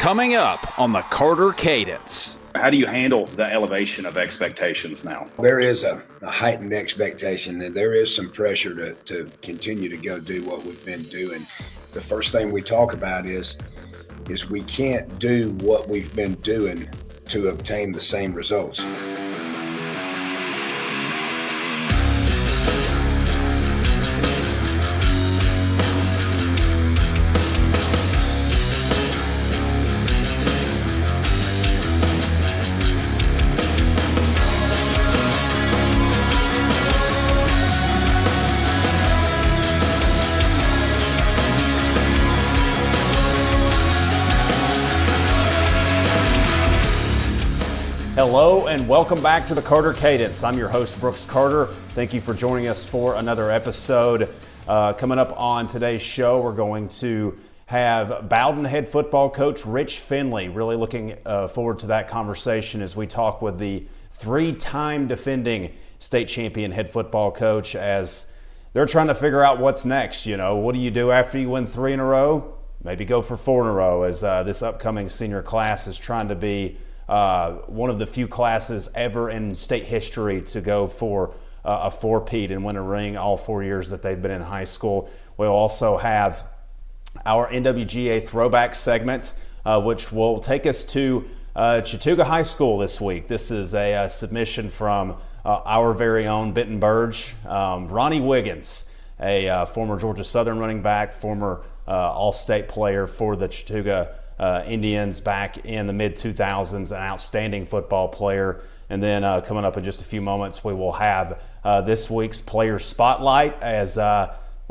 Coming up on the Carter Cadence. How do you handle the elevation of expectations now? There is a heightened expectation, and there is some pressure to continue to go do what we've been doing. The first thing we talk about is we can't do what we've been doing to obtain the same results. Hello and welcome back to the Carter Cadence. I'm your host, Brooks Carter. Thank you for joining us for another episode. Coming up on today's show, we're going to have Bowdon head football coach Rich Fendley. Really looking forward to that conversation as we talk with the three-time defending state champion head football coach as they're trying to figure out what's next. You know, what do you do after you win 3 in a row? Maybe go for 4 in a row as this upcoming senior class is trying to be one of the few classes ever in state history to go for a four-peat and win a ring all 4 years that they've been in high school. We'll also have our NWGA Throwback segment, which will take us to Chattooga High School this week. This is a submission from our very own Benton Burge, Ronnie Wiggins, a former Georgia Southern running back, former All-State player for the Chattooga Indians back in the mid-2000s, an outstanding football player. And then coming up in just a few moments, we will have this week's Player Spotlight as we're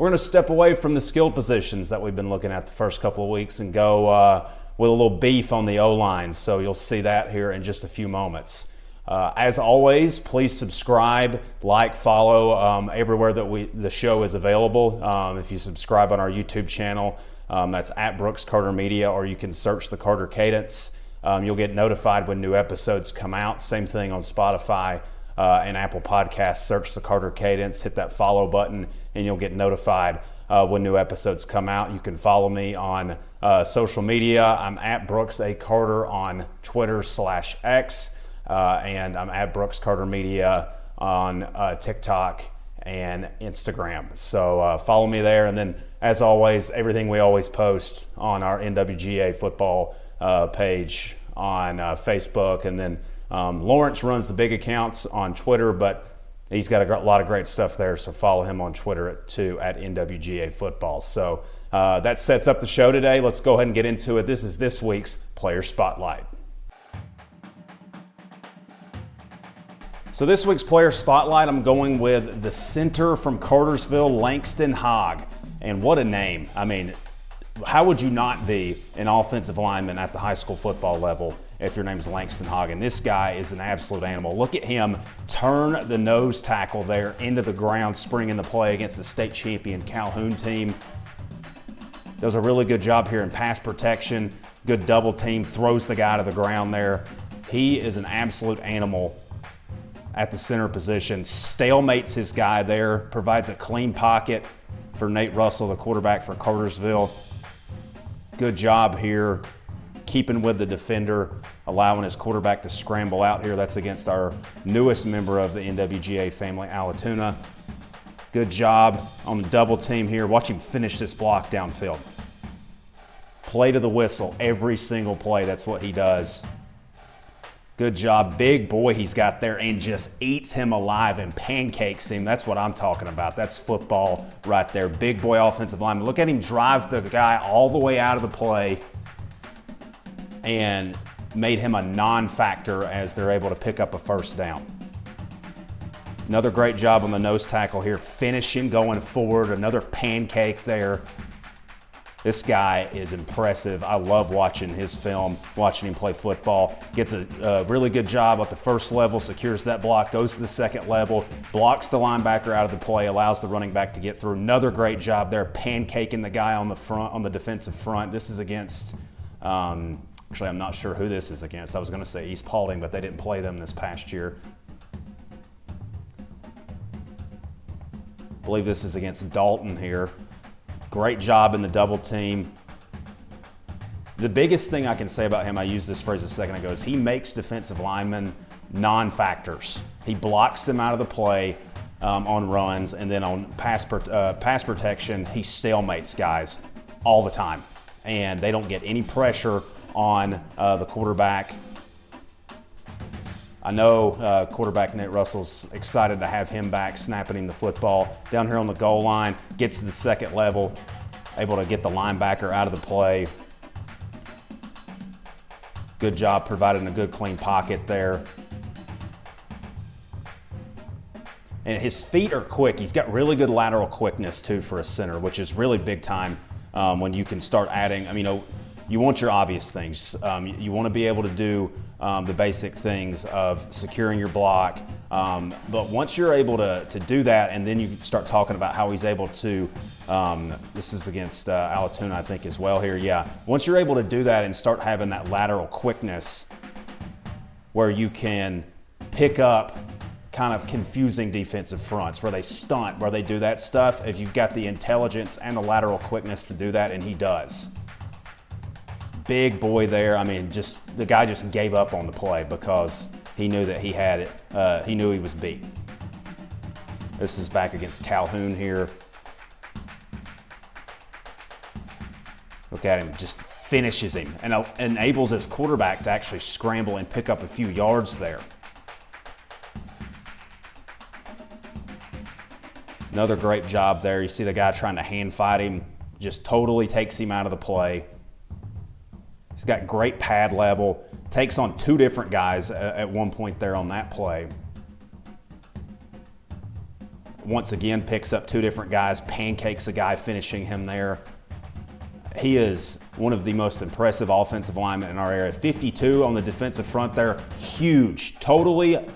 going to step away from the skill positions that we've been looking at the first couple of weeks and go with a little beef on the O-line. So you'll see that here in just a few moments. As always, please subscribe, like, follow everywhere that the show is available. If you subscribe on our YouTube channel, that's at Brooks Carter Media, or you can search the Carter Cadence. You'll get notified when new episodes come out. Same thing on Spotify and Apple Podcasts. Search the Carter Cadence, hit that follow button, and you'll get notified when new episodes come out. You can follow me on social media. I'm at Brooks A. Carter on Twitter/X, and I'm at Brooks Carter Media on TikTok and Instagram. So follow me there. And then, as always, everything we always post on our NWGA football page on Facebook. And then Lawrence runs the big accounts on Twitter, but he's got a lot of great stuff there. So follow him on Twitter too, at NWGA football. So that sets up the show today. Let's go ahead and get into it. This is this week's Player Spotlight. So this week's Player Spotlight, I'm going with the center from Cartersville, Langston Hogg. And what a name. I mean, how would you not be an offensive lineman at the high school football level if your name's Langston Hogg? And this guy is an absolute animal. Look at him turn the nose tackle there into the ground, springing the play against the state champion Calhoun team. Does a really good job here in pass protection. Good double team, throws the guy to the ground there. He is an absolute animal at the center position, stalemates his guy there, provides a clean pocket for Nate Russell, the quarterback for Cartersville. Good job here, keeping with the defender, allowing his quarterback to scramble out here. That's against our newest member of the NWGA family, Alatuna. Good job on the double team here. Watch him finish this block downfield. Play to the whistle, every single play, that's what he does. Good job. Big boy he's got there and just eats him alive and pancakes him. That's what I'm talking about. That's football right there. Big boy offensive lineman. Look at him drive the guy all the way out of the play and made him a non-factor as they're able to pick up a first down. Another great job on the nose tackle here. Finishing, going forward. Another pancake there. This guy is impressive. I love watching his film, watching him play football. Gets a really good job at the first level, secures that block, goes to the second level, blocks the linebacker out of the play, allows the running back to get through. Another great job there, pancaking the guy on the front, on the defensive front. This is against, actually I'm not sure who this is against. I was going to say East Paulding, but they didn't play them this past year. I believe this is against Dalton here. Great job in the double team. The biggest thing I can say about him, I used this phrase a second ago, is he makes defensive linemen non-factors. He blocks them out of the play on runs, and then on pass protection, he stalemates guys all the time. And they don't get any pressure on the quarterback. I know quarterback Nate Russell's excited to have him back, snapping him the football down here on the goal line, gets to the second level, able to get the linebacker out of the play. Good job providing a good clean pocket there. And his feet are quick. He's got really good lateral quickness too for a center, which is really big time when you can start adding. I mean, you want your obvious things. You want to be able to do the basic things of securing your block. But once you're able to do that, and then you start talking about how he's able to, this is against Alatoona, I think, as well here. Yeah. Once you're able to do that and start having that lateral quickness where you can pick up kind of confusing defensive fronts, where they stunt, where they do that stuff, if you've got the intelligence and the lateral quickness to do that, and he does. Big boy there. I mean, just the guy just gave up on the play because he knew that he had it. He knew he was beat. This is back against Calhoun here. Look at him, just finishes him and enables his quarterback to actually scramble and pick up a few yards there. Another great job there. You see the guy trying to hand fight him, just totally takes him out of the play. He's got great pad level, takes on two different guys at one point there on that play. Once again, picks up two different guys, pancakes a guy finishing him there. He is one of the most impressive offensive linemen in our area. 52 on the defensive front there, huge. Totally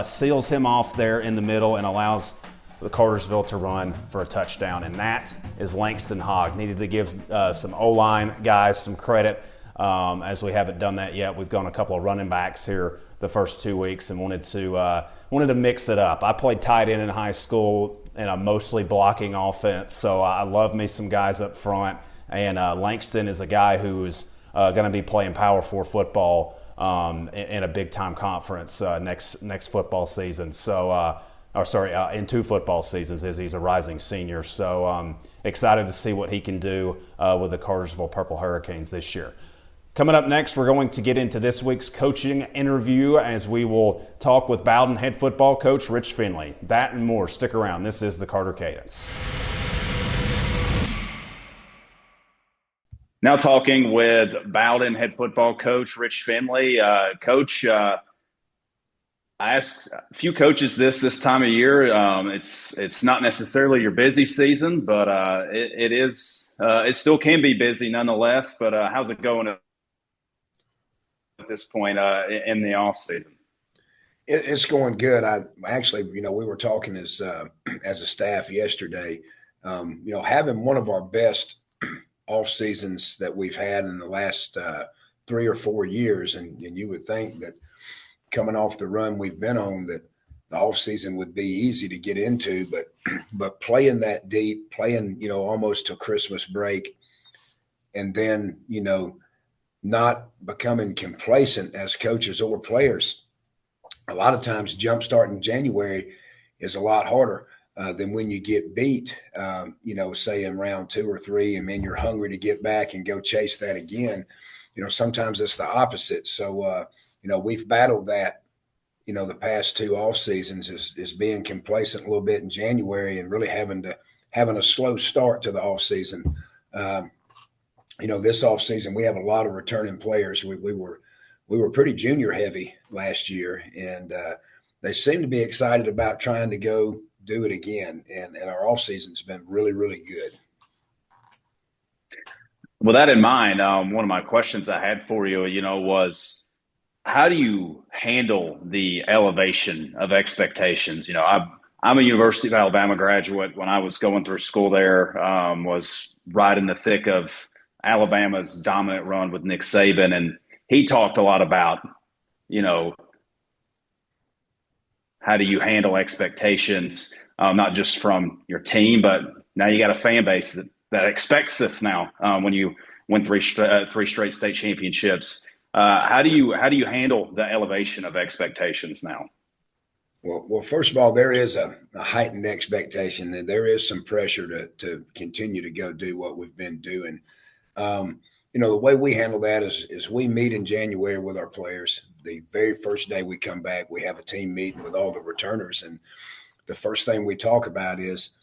seals him off there in the middle and allows the Cartersville to run for a touchdown. And that is Langston Hogg. Needed to give some O-line guys some credit as we haven't done that yet. We've gone a couple of running backs here the first 2 weeks and wanted to mix it up. I played tight end in high school in a mostly blocking offense, so I love me some guys up front. And Langston is a guy who's going to be playing Power 4 football in a big-time conference next football season. So, in 2 football seasons as he's a rising senior. So excited to see what he can do with the Cartersville Purple Hurricanes this year. Coming up next, we're going to get into this week's coaching interview as we will talk with Bowdon head football coach Rich Fendley. That and more. Stick around. This is the Carter Cadence. Now talking with Bowdon head football coach Rich Fendley. Coach, I asked a few coaches this time of year. It's not necessarily your busy season, but it is. It still can be busy nonetheless. But how's it going at this point in the off season? It's going good. I actually, we were talking as a staff yesterday. Having one of our best off seasons that we've had in the last 3 or 4 years, and you would think that coming off the run we've been on, that the off season would be easy to get into, but playing that deep, playing almost to Christmas break, and then not becoming complacent as coaches or players. A lot of times jump starting January is a lot harder than when you get beat, say in round 2 or 3, and then you're hungry to get back and go chase that again. Sometimes it's the opposite. So, we've battled that, the past 2 off seasons is being complacent a little bit in January and really having a slow start to the off season. This off season, we have a lot of returning players. We were pretty junior heavy last year, and they seem to be excited about trying to go do it again. And our off season's been really, really good. With that in mind, one of my questions I had for you, was how do you handle the elevation of expectations? I'm a University of Alabama graduate. When I was going through school there, was right in the thick of Alabama's dominant run with Nick Saban. And he talked a lot about, how do you handle expectations, not just from your team, but now you got a fan base that expects this now when you win three straight state championships. How do you handle the elevation of expectations now? Well, first of all, there is a heightened expectation, and there is some pressure to continue to go do what we've been doing. The way we handle that is we meet in January with our players. The very first day we come back, we have a team meeting with all the returners, and the first thing we talk about is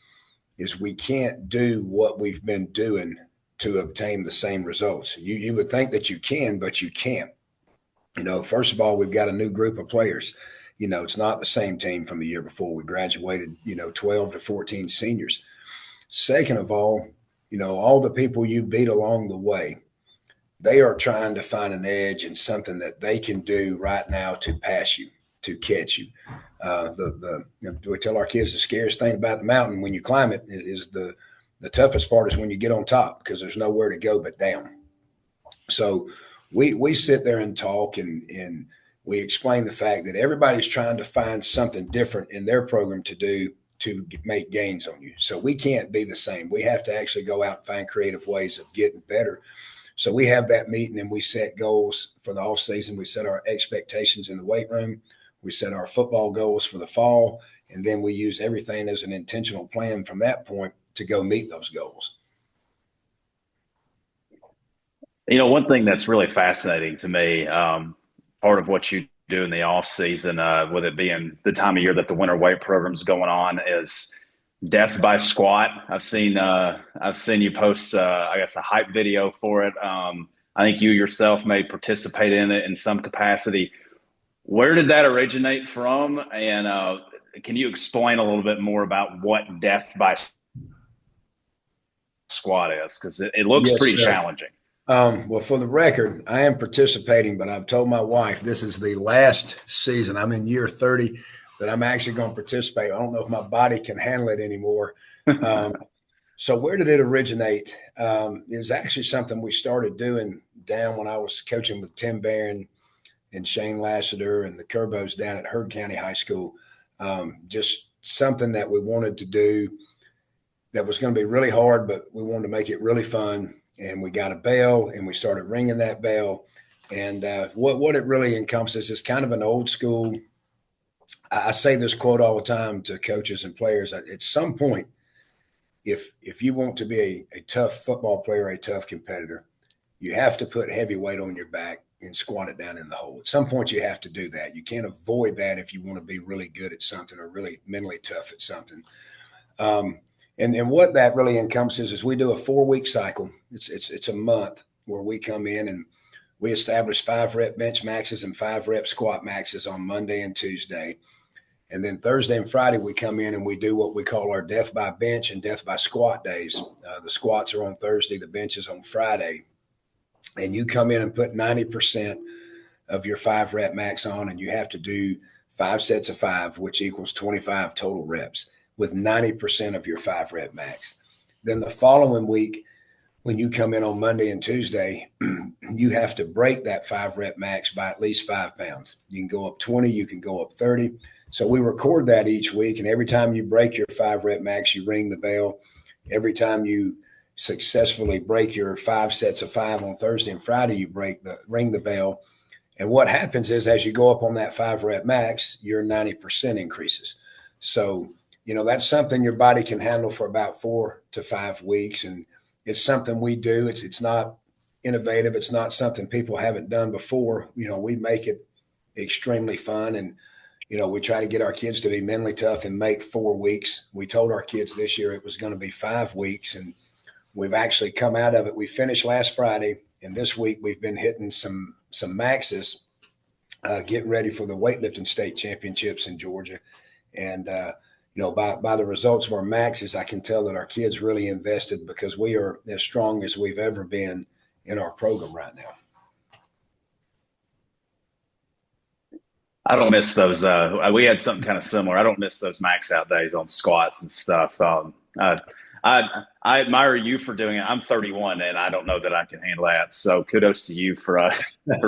we can't do what we've been doing to obtain the same results. You would think that you can, but you can't. First of all, we've got a new group of players. It's not the same team from the year before. We graduated, 12 to 14 seniors. Second of all the people you beat along the way, they are trying to find an edge and something that they can do right now to pass you, to catch you. We tell our kids the scariest thing about the mountain when you climb it is the toughest part is when you get on top, because there's nowhere to go but down. So we sit there and talk and we explain the fact that everybody's trying to find something different in their program to do to make gains on you. So we can't be the same. We have to actually go out and find creative ways of getting better. So we have that meeting and we set goals for the off season. We set our expectations in the weight room. We set our football goals for the fall. And then we use everything as an intentional plan from that point to go meet those goals. One thing that's really fascinating to me, part of what you do in the off season, with it being the time of year that the winter weight program's going on, is death by squat. I've seen you post, a hype video for it. I think you yourself may participate in it in some capacity. Where did that originate from? And can you explain a little bit more about what death by squat is? Because it looks pretty challenging. Well, for the record, I am participating, but I've told my wife this is the last season. I'm in year 30 that I'm actually going to participate. I don't know if my body can handle it anymore. So where did it originate? It was actually something we started doing down when I was coaching with Tim Barron and Shane Lassiter and the Kerbos down at Heard County High School. Just something that we wanted to do that was going to be really hard, but we wanted to make it really fun. And we got a bell and we started ringing that bell. And what it really encompasses is kind of an old school. I say this quote all the time to coaches and players. At some point, if you want to be a tough football player, a tough competitor, you have to put heavy weight on your back and squat it down in the hole. At some point, you have to do that. You can't avoid that if you want to be really good at something or really mentally tough at something. And what that really encompasses is we do a 4-week cycle. It's a month where we come in and we establish 5-rep bench maxes and 5-rep squat maxes on Monday and Tuesday. And then Thursday and Friday, we come in and we do what we call our death by bench and death by squat days. The squats are on Thursday, the bench is on Friday. And you come in and put 90% of your 5-rep max on, and you have to do 5 sets of 5, which equals 25 total reps, with 90% of your 5-rep max. Then the following week, when you come in on Monday and Tuesday, you have to break that 5-rep max by at least 5 pounds. You can go up 20, you can go up 30. So we record that each week, and every time you break your 5-rep max, you ring the bell. Every time you successfully break your 5 sets of 5 on Thursday and Friday, you ring the bell. And what happens is as you go up on that 5-rep max, your 90% increases. So that's something your body can handle for about 4 to 5 weeks. And it's something we do. It's not innovative. It's not something people haven't done before. We make it extremely fun. And, we try to get our kids to be mentally tough and make 4 weeks. We told our kids this year it was going to be 5 weeks. And we've actually come out of it. We finished last Friday. And this week we've been hitting some maxes, getting ready for the weightlifting state championships in Georgia. And, by the results of our maxes, I can tell that our kids really invested because we are as strong as we've ever been in our program right now. I don't miss those. We had something kind of similar. I don't miss those max out days on squats and stuff. I admire you for doing it. I'm 31 and I don't know that I can handle that. So kudos to you for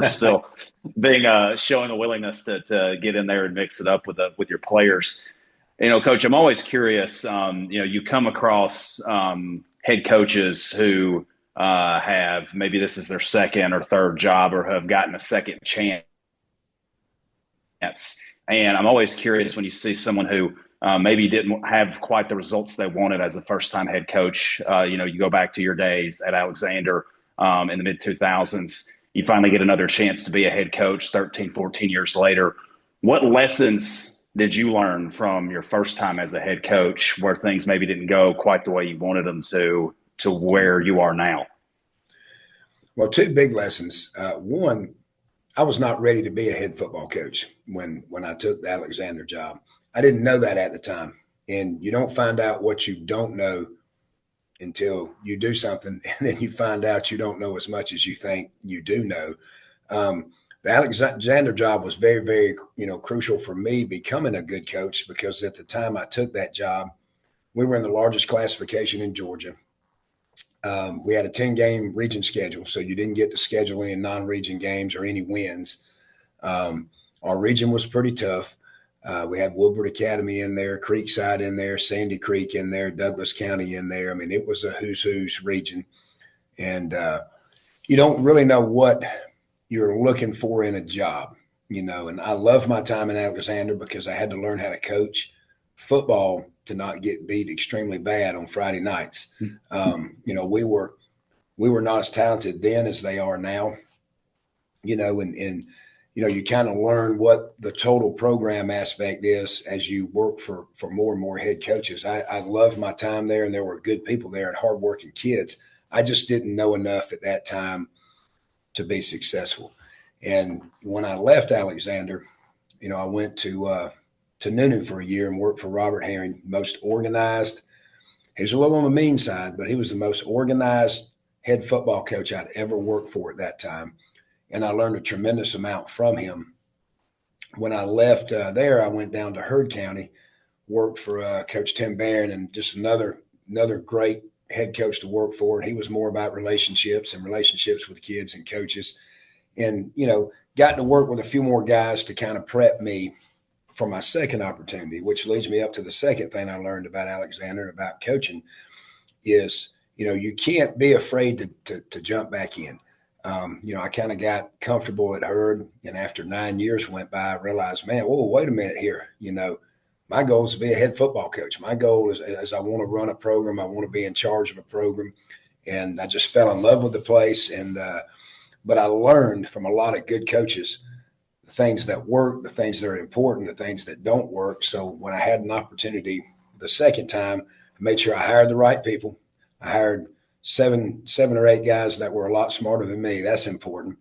still being showing a willingness to get in there and mix it up with your players. Coach, I'm always curious. You come across head coaches who have maybe this is their second or third job or have gotten a second chance. And I'm always curious when you see someone who maybe didn't have quite the results they wanted as a first-time head coach. You go back to your days at Alexander in the mid-2000s. You finally get another chance to be a head coach 13, 14 years later. What lessons did you learn from your first time as a head coach where things maybe didn't go quite the way you wanted them to where you are now? Well, two big lessons. One, I was not ready to be a head football coach when I took the Alexander job. I didn't know that at the time. And you don't find out what you don't know until you do something, and then you find out you don't know as much as you think you do know. The Alexander job was very, very, crucial for me becoming a good coach, because at the time I took that job, we were in the largest classification in Georgia. We had a 10-game region schedule, so you didn't get to schedule any non-region games or any wins. Our region was pretty tough. We had Woodward Academy in there, Creekside in there, Sandy Creek in there, Douglas County in there. I mean, it was a who's region. And you don't really know what you're looking for in a job, and I love my time in Alexander because I had to learn how to coach football to not get beat extremely bad on Friday nights. We were not as talented then as they are now, and you kind of learn what the total program aspect is as you work for more and more head coaches. I love my time there, and there were good people there and hardworking kids. I just didn't know enough at that time to be successful. And when I left Alexander, I went to Noonan for a year and worked for Robert Herring, most organized. He was a little on the mean side, but he was the most organized head football coach I'd ever worked for at that time. And I learned a tremendous amount from him. When I left there, I went down to Heard County, worked for Coach Tim Barron, and just another great head coach to work for. And he was more about relationships with kids and coaches. And, got to work with a few more guys to kind of prep me for my second opportunity, which leads me up to the second thing I learned about Alexander and about coaching is, you can't be afraid to jump back in. I kind of got comfortable at Heard, and after 9 years went by, I realized, man, whoa, wait a minute here. My goal is to be a head football coach. My goal is I want to run a program. I want to be in charge of a program. And I just fell in love with the place. And but I learned from a lot of good coaches the things that work, the things that are important, the things that don't work. So when I had an opportunity the second time, I made sure I hired the right people. I hired seven or eight guys that were a lot smarter than me. That's important.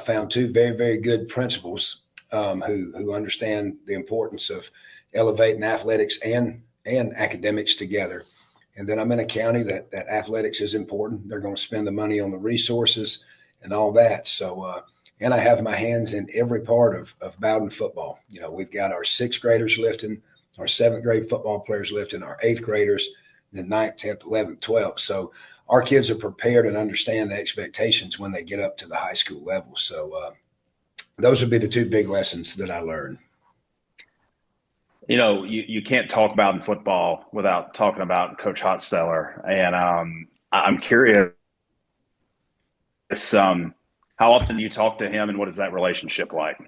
Found two very, very good principals who understand the importance of elevating athletics and academics together. And then I'm in a county that athletics is important. They're going to spend the money on the resources and all that. So, and I have my hands in every part of Bowdon football. We've got our 6th graders lifting, our 7th grade football players lifting, our 8th graders, the 9th, 10th, 11th, 12th. So our kids are prepared and understand the expectations when they get up to the high school level. So those would be the two big lessons that I learned. You can't talk about football without talking about Coach Hotsteller. And I'm curious, how often do you talk to him, and what is that relationship like?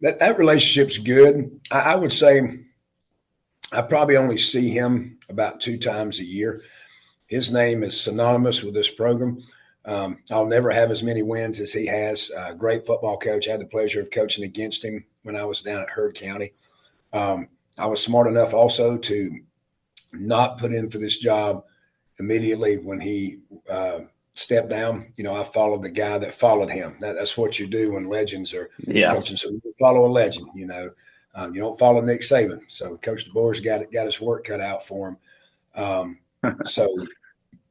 That relationship's good. I would say I probably only see him about 2 times a year. His name is synonymous with this program. I'll never have as many wins as he has. Great football coach. I had the pleasure of coaching against him when I was down at Heard County. I was smart enough also to not put in for this job immediately when he stepped down. I followed the guy that followed him. That's what you do when legends are coaching. So you follow a legend, you don't follow Nick Saban. So Coach DeBoer's got his work cut out for him.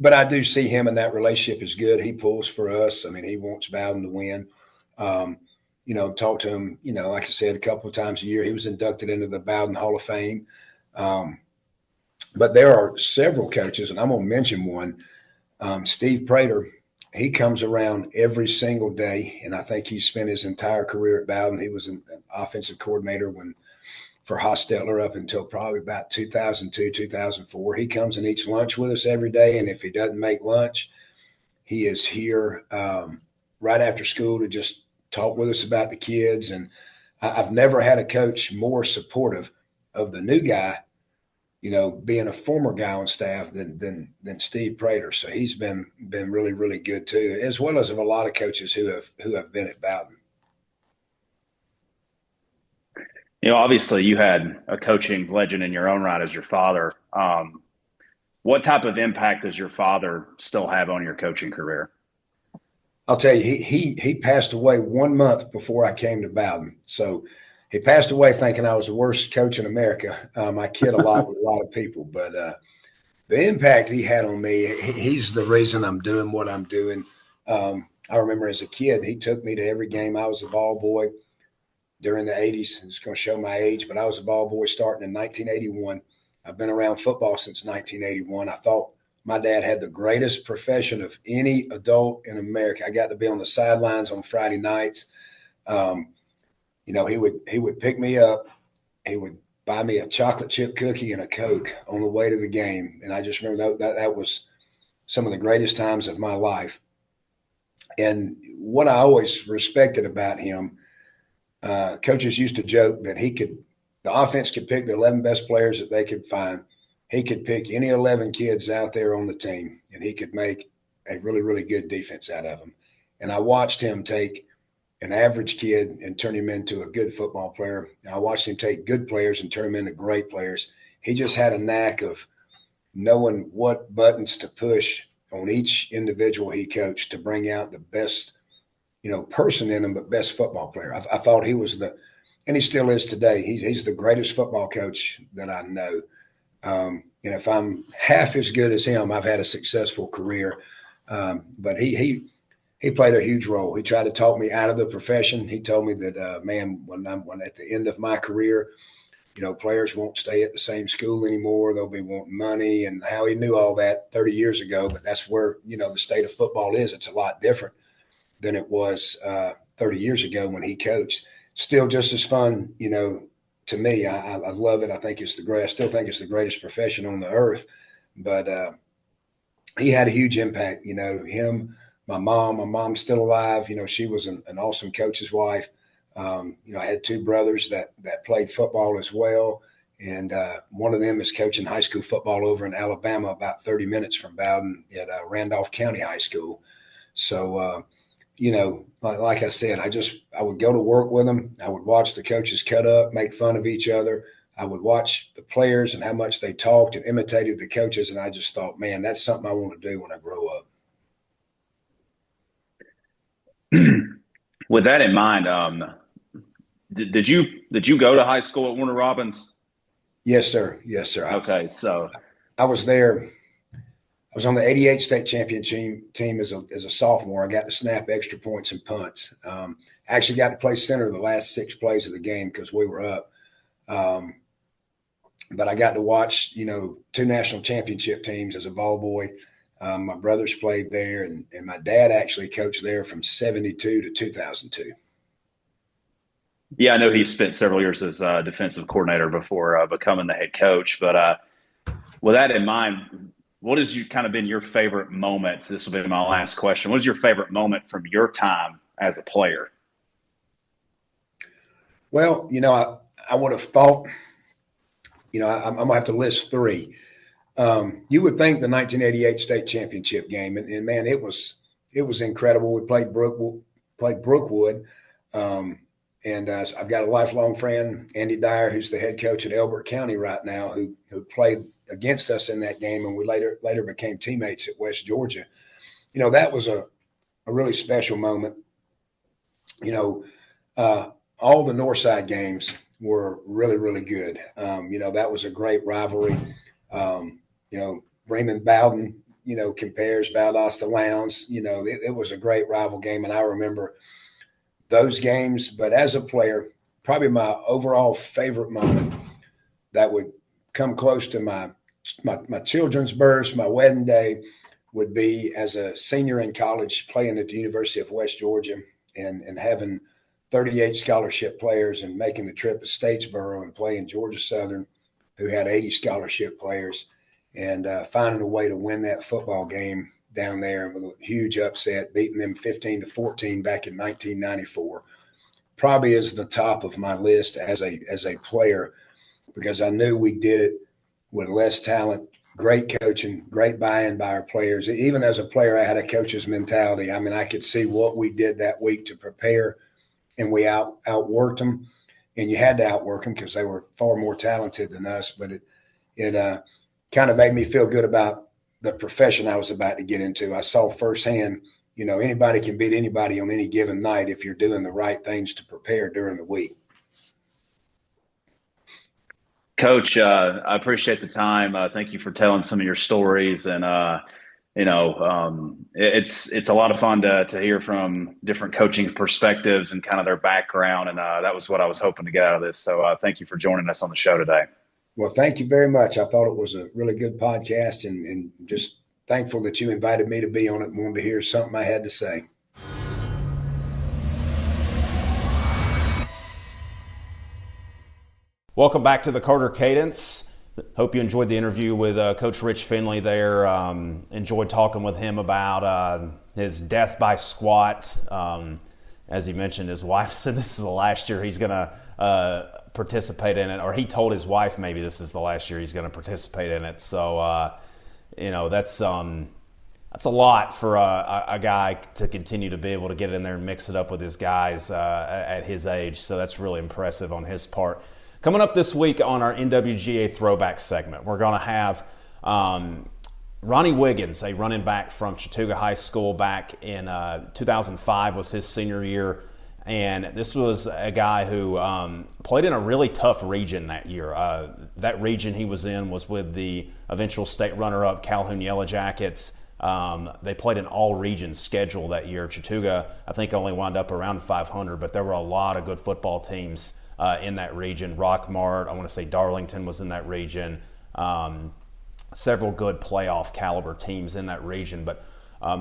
But I do see him, and that relationship is good. He pulls for us. I mean, he wants Bowdon to win. Talk to him, like I said, a couple of times a year. He was inducted into the Bowdon Hall of Fame. But there are several coaches, and I'm going to mention one. Steve Prater, he comes around every single day, and I think he spent his entire career at Bowdon. He was an offensive coordinator for Hostetler up until probably about 2002, 2004. He comes and eats lunch with us every day, and if he doesn't make lunch, he is here right after school to just talk with us about the kids. And I've never had a coach more supportive of the new guy, being a former guy on staff than Steve Prater. So he's been really, really good too, as well as of a lot of coaches who have been at Bowdon. Obviously you had a coaching legend in your own right as your father. What type of impact does your father still have on your coaching career? I'll tell you, he passed away 1 month before I came to Bowdon. So he passed away thinking I was the worst coach in America. I kid a lot with a lot of people, but the impact he had on me, he's the reason I'm doing what I'm doing. I remember as a kid, he took me to every game. I was a ball boy during the 80s. It's going to show my age, but I was a ball boy starting in 1981. I've been around football since 1981. I thought my dad had the greatest profession of any adult in America. I got to be on the sidelines on Friday nights. He would pick me up. He would buy me a chocolate chip cookie and a Coke on the way to the game. And I just remember that was some of the greatest times of my life. And what I always respected about him, coaches used to joke that the offense could pick the 11 best players that they could find. He could pick any 11 kids out there on the team, and he could make a really, really good defense out of them. And I watched him take an average kid and turn him into a good football player. And I watched him take good players and turn them into great players. He just had a knack of knowing what buttons to push on each individual he coached to bring out the best, person in them, but best football player. I thought he was and he still is today. He's the greatest football coach that I know. If I'm half as good as him, I've had a successful career. But he played a huge role. He tried to talk me out of the profession. He told me that, when at the end of my career, players won't stay at the same school anymore. They'll be wanting money, and how he knew all that 30 years ago. But that's where, the state of football is. It's a lot different than it was 30 years ago when he coached. Still just as fun, to me. I love it. I still think it's the greatest profession on the earth. But he had a huge impact. Him, my mom's still alive. She was an awesome coach's wife. I had two brothers that played football as well. And one of them is coaching high school football over in Alabama, about 30 minutes from Bowdon at Randolph County High School. So, like I said, I would go to work with them. I would watch the coaches cut up, make fun of each other. I would watch the players and how much they talked and imitated the coaches. And I just thought, man, that's something I want to do when I grow up. With that in mind, did you go to high school at Warner Robins? Yes, sir. Yes, sir. Okay, so I was there. I was on the '88 state champion team as a sophomore. I got to snap extra points and punts. I actually got to play center the last 6 plays of the game because we were up. But I got to watch, 2 national championship teams as a ball boy. My brothers played there, and my dad actually coached there from '72 to 2002. Yeah, I know he spent several years as a defensive coordinator before becoming the head coach. But with that in mind, what has kind of been your favorite moments? This will be my last question. What is your favorite moment from your time as a player? Well, I would have thought, I'm going to have to list 3. You would think the 1988 state championship game, and man, it was incredible. We played Brookwood. And I've got a lifelong friend, Andy Dyer, who's the head coach at Elbert County right now, who played against us in that game, and we later became teammates at West Georgia. That was a really special moment. All the Northside games were really, really good. That was a great rivalry. Bremen Bowdon, compares Valdosta to Lowndes. It was a great rival game, and I remember those games. But as a player, probably my overall favorite moment that would come close to my children's births, my wedding day, would be as a senior in college playing at the University of West Georgia and having 38 scholarship players and making the trip to Statesboro and playing Georgia Southern, who had 80 scholarship players, and finding a way to win that football game down there with a huge upset, beating them 15-14 back in 1994, probably is the top of my list as a player, because I knew we did it with less talent, great coaching, great buy-in by our players. Even as a player, I had a coach's mentality. I mean, I could see what we did that week to prepare, and we outworked them. And you had to outwork them because they were far more talented than us. But it kind of made me feel good about the profession I was about to get into. I saw firsthand, anybody can beat anybody on any given night if you're doing the right things to prepare during the week. Coach, I appreciate the time. Thank you for telling some of your stories, and it's a lot of fun to hear from different coaching perspectives and kind of their background, and that was what I was hoping to get out of this. So thank you for joining us on the show today. Well, thank you very much. I thought it was a really good podcast, and just thankful that you invited me to be on it and wanted to hear something I had to say. Welcome back to the Carter Cadence. Hope you enjoyed the interview with Coach Rich Fendley there. Enjoyed talking with him about his death by squat. As he mentioned, his wife said this is the last year he's going to participate in it, or he told his wife maybe this is the last year he's going to participate in it. So, that's a lot for a guy to continue to be able to get in there and mix it up with his guys at his age. So that's really impressive on his part. Coming up this week on our NWGA Throwback segment, we're going to have Ronnie Wiggins, a running back from Chattooga High School back in 2005 was his senior year. And this was a guy who played in a really tough region that year. That region he was in was with the eventual state runner-up Calhoun Yellow Jackets. They played an all-region schedule that year. Chattooga, I think, only wound up around 500, but there were a lot of good football teams in that region. Rockmart, I want to say Darlington was in that region. Several good playoff caliber teams in that region. But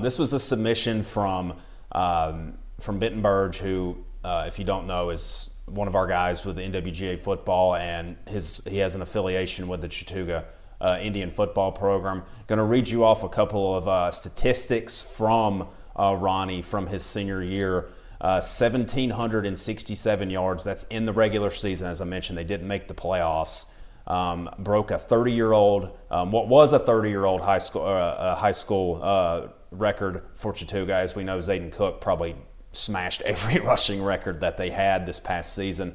this was a submission from Benton Burge, who, if you don't know, is one of our guys with the NWGA football, and he has an affiliation with the Chattooga Indian football program. Going to read you off a couple of statistics from Ronnie from his senior year. 1,767 yards. That's in the regular season. As I mentioned, they didn't make the playoffs. Broke a 30-year-old, what was a 30-year-old high school record for Chattooga. As we know, Zayden Cook probably smashed every rushing record that they had this past season.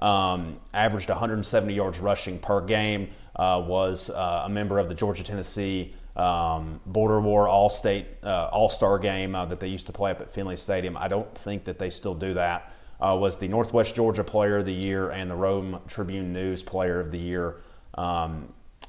Averaged 170 yards rushing per game. Was a member of the Georgia-Tennessee Border War All-Star game that they used to play up at Finley Stadium. I don't think that they still do that. Was the Northwest Georgia Player of the Year and the Rome Tribune News Player of the Year.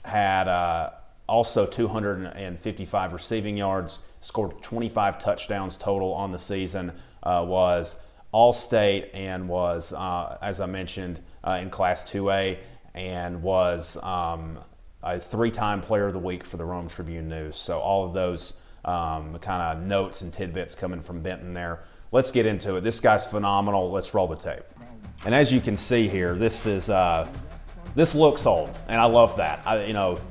Had also 255 receiving yards, scored 25 touchdowns total on the season, was All-State, and was, as I mentioned, in Class 2A, and was a three-time Player of the Week for the Rome Tribune News. So all of those kind of notes and tidbits coming from Benton there. Let's get into it. This guy's phenomenal. Let's roll the tape. And as you can see here, this looks old, and I love that.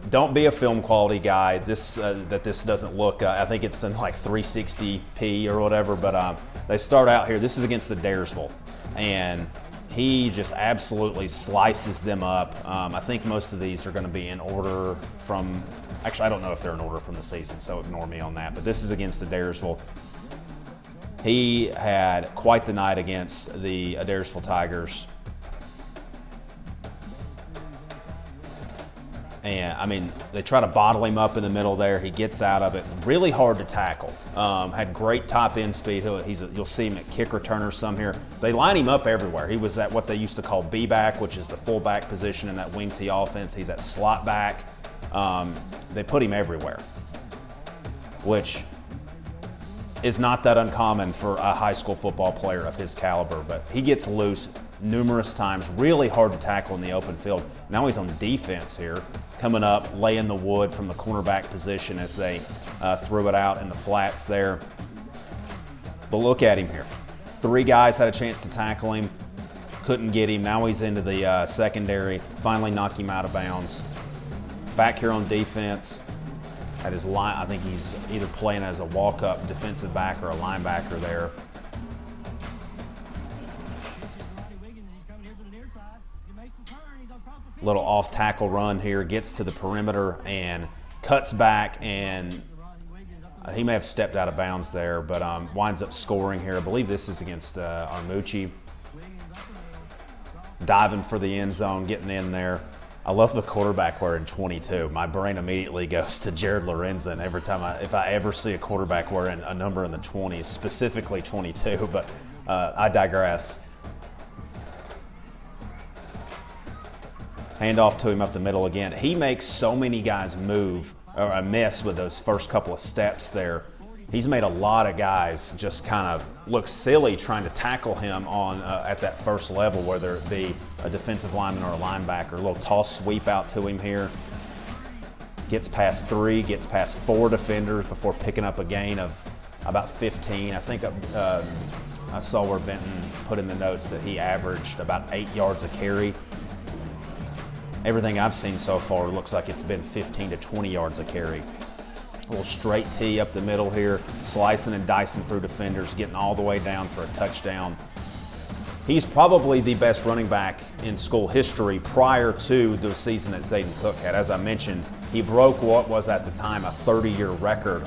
Don't be a film quality guy. This doesn't look. I think it's in like 360p or whatever. But they start out here. This is against the Daresville, and he just absolutely slices them up. I think most of these are going to be in order from. Actually, I don't know if they're in order from the season, so ignore me on that. But this is against the Daresville. He had quite the night against the Daresville Tigers. And, I mean, they try to bottle him up in the middle there. He gets out of it. Really hard to tackle. Had great top end speed. You'll see him at kick returner some here. They line him up everywhere. He was at what they used to call B-back, which is the fullback position in that wing T offense. He's at slot back. They put him everywhere, which is not that uncommon for a high school football player of his caliber. But he gets loose numerous times. Really hard to tackle in the open field. Now he's on defense here, coming up, laying the wood from the cornerback position as they threw it out in the flats there. But look at him here. 3 guys had a chance to tackle him, couldn't get him. Now he's into the secondary, finally knocked him out of bounds. Back here on defense, at his line, I think he's either playing as a walk-up defensive back or a linebacker there. Little off-tackle run here, gets to the perimeter and cuts back, and he may have stepped out of bounds there, but winds up scoring here. I believe this is against Armucci. Diving for the end zone, getting in there. I love the quarterback wearing 22. My brain immediately goes to Jared Lorenzen every time if I ever see a quarterback wearing a number in the 20s, specifically 22, but I digress. Handoff to him up the middle again. He makes so many guys move or miss with those first couple of steps there. He's made a lot of guys just kind of look silly trying to tackle him on at that first level, whether it be a defensive lineman or a linebacker. A little toss sweep out to him here. Gets past 3, gets past 4 defenders before picking up a gain of about 15. I think I saw where Benton put in the notes that he averaged about 8 yards a carry. Everything I've seen so far looks like it's been 15 to 20 yards a carry. A little straight tee up the middle here, slicing and dicing through defenders, getting all the way down for a touchdown. He's probably the best running back in school history prior to the season that Zayden Cook had. As I mentioned, he broke what was at the time a 30-year record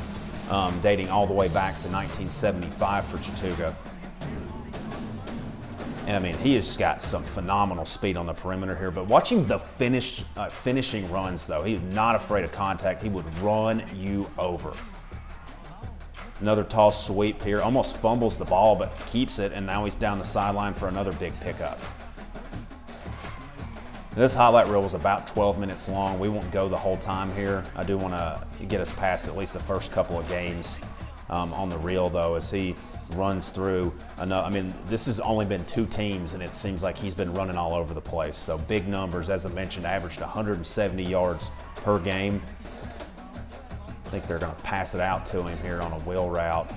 dating all the way back to 1975 for Chattooga. And I mean, he has got some phenomenal speed on the perimeter here, but watching the finishing runs though, he's not afraid of contact. He would run you over. Another toss sweep here, almost fumbles the ball, but keeps it, and now he's down the sideline for another big pickup. This highlight reel was about 12 minutes long. We won't go the whole time here. I do want to get us past at least the first couple of games on the reel though, as he runs through enough. I mean, this has only been 2 teams, and it seems like he's been running all over the place. So big numbers, as I mentioned, averaged 170 yards per game. I think they're going to pass it out to him here on a wheel route,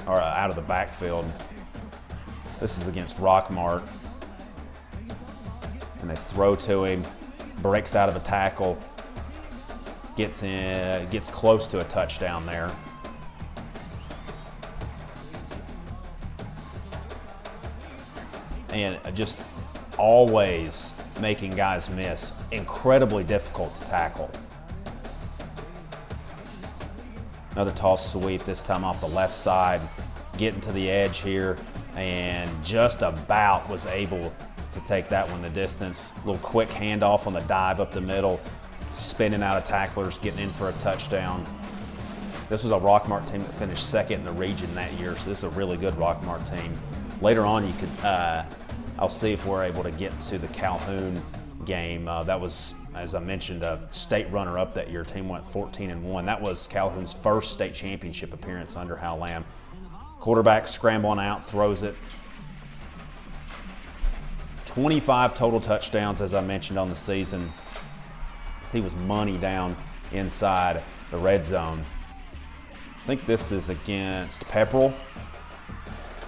or out of the backfield. This is against Rockmart. And they throw to him, breaks out of a tackle, gets close to a touchdown there. And just always making guys miss. Incredibly difficult to tackle. Another toss sweep, this time off the left side, getting to the edge here, and just about was able to take that one the distance. A little quick handoff on the dive up the middle, spinning out of tacklers, getting in for a touchdown. This was a Rockmart team that finished second in the region that year, so this is a really good Rockmart team. Later on, you could, I'll see if we're able to get to the Calhoun game. That was, as I mentioned, a state runner-up that year. Team went 14-1. That was Calhoun's first state championship appearance under Hal Lamb. Quarterback scrambling out, throws it. 25 total touchdowns, as I mentioned, on the season. He was money down inside the red zone. I think this is against Pepperell.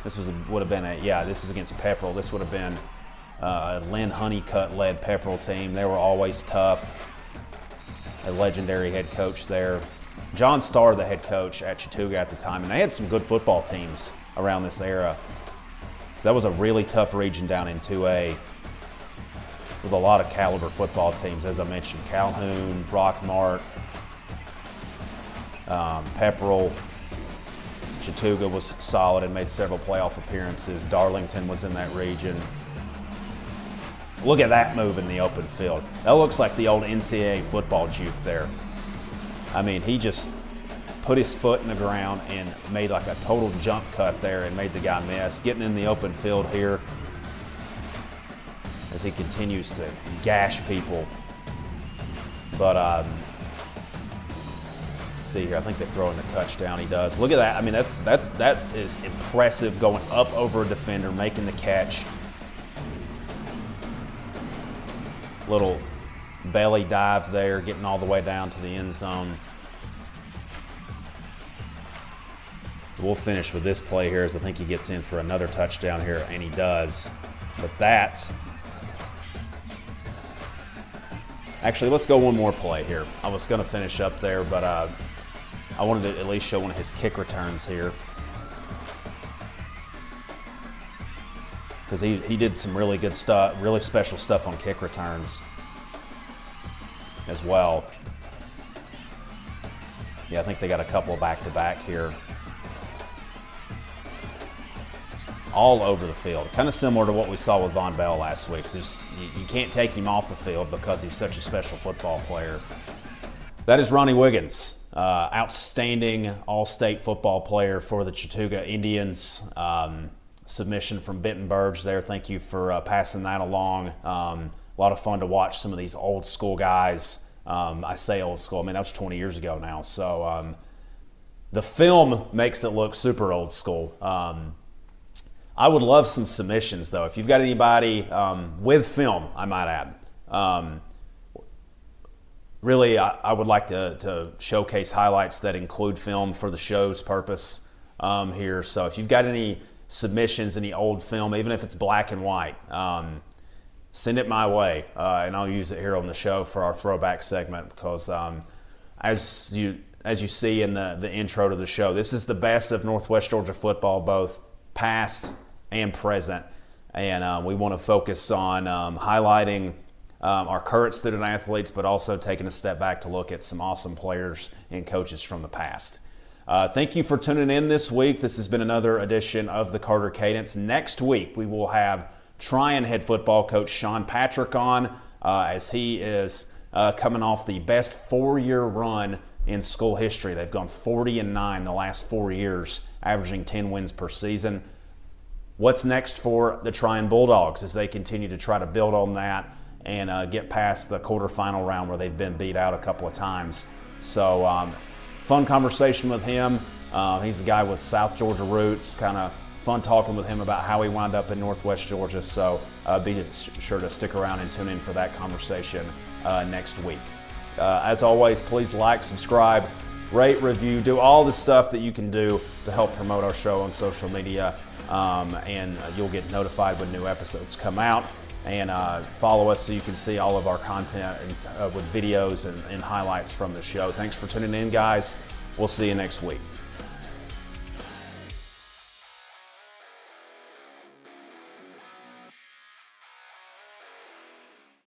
This would have been this is against Pepperell. This would have been a Lynn Honeycutt-led Pepperell team. They were always tough. A legendary head coach there. John Starr, the head coach at Chattooga at the time, and they had some good football teams around this era. So that was a really tough region down in 2A with a lot of caliber football teams. As I mentioned, Calhoun, Rockmart, Pepperell. Chattooga was solid and made several playoff appearances. Darlington was in that region. Look at that move in the open field. That looks like the old NCAA football juke there. I mean, he just put his foot in the ground and made like a total jump cut there and made the guy miss. Getting in the open field here as he continues to gash people. But see here, I think they throw in the touchdown. He does. Look at that. I mean, that is impressive, going up over a defender, making the catch. Little belly dive there, getting all the way down to the end zone. we'll finish with this play here as I think he gets in for another touchdown here, and he does. But that's... Actually, let's go one more play here. I was going to finish up there, but I wanted to at least show one of his kick returns here. Because he did some really good stuff, really special stuff on kick returns as well. Yeah, I think they got a couple back-to-back here. All over the field. Kind of similar to what we saw with Von Bell last week. You can't take him off the field because he's such a special football player. That is Ronnie Wiggins, outstanding all-state football player for the Chattooga Indians. Submission from Benton Burge there. Thank you for passing that along. A lot of fun to watch some of these old school guys. I say old school, I mean that was 20 years ago now. So the film makes it look super old school. I would love some submissions, though. If you've got anybody with film, I might add. Really, I would like to showcase highlights that include film for the show's purpose here. So if you've got any submissions, any old film, even if it's black and white, send it my way, and I'll use it here on the show for our throwback segment because as you see in the intro to the show, this is the best of Northwest Georgia football, both past and present, and we want to focus on highlighting our current student athletes, but also taking a step back to look at some awesome players and coaches from the past. Thank you for tuning in this week. This has been another edition of the Carter Cadence. Next week, we will have Tryon head football coach Sean Patrick on as he is coming off the best 4-year run in school history. They've gone 40-9 the last 4 years, averaging 10 wins per season. What's next for the Tryon Bulldogs as they continue to try to build on that and get past the quarterfinal round where they've been beat out a couple of times. So fun conversation with him. He's a guy with South Georgia roots, kind of fun talking with him about how he wound up in Northwest Georgia. So be sure to stick around and tune in for that conversation next week. As always, please like, subscribe, rate, review, do all the stuff that you can do to help promote our show on social media, and you'll get notified when new episodes come out. And follow us so you can see all of our content and, with videos and highlights from the show. Thanks for tuning in, guys. We'll see you next week.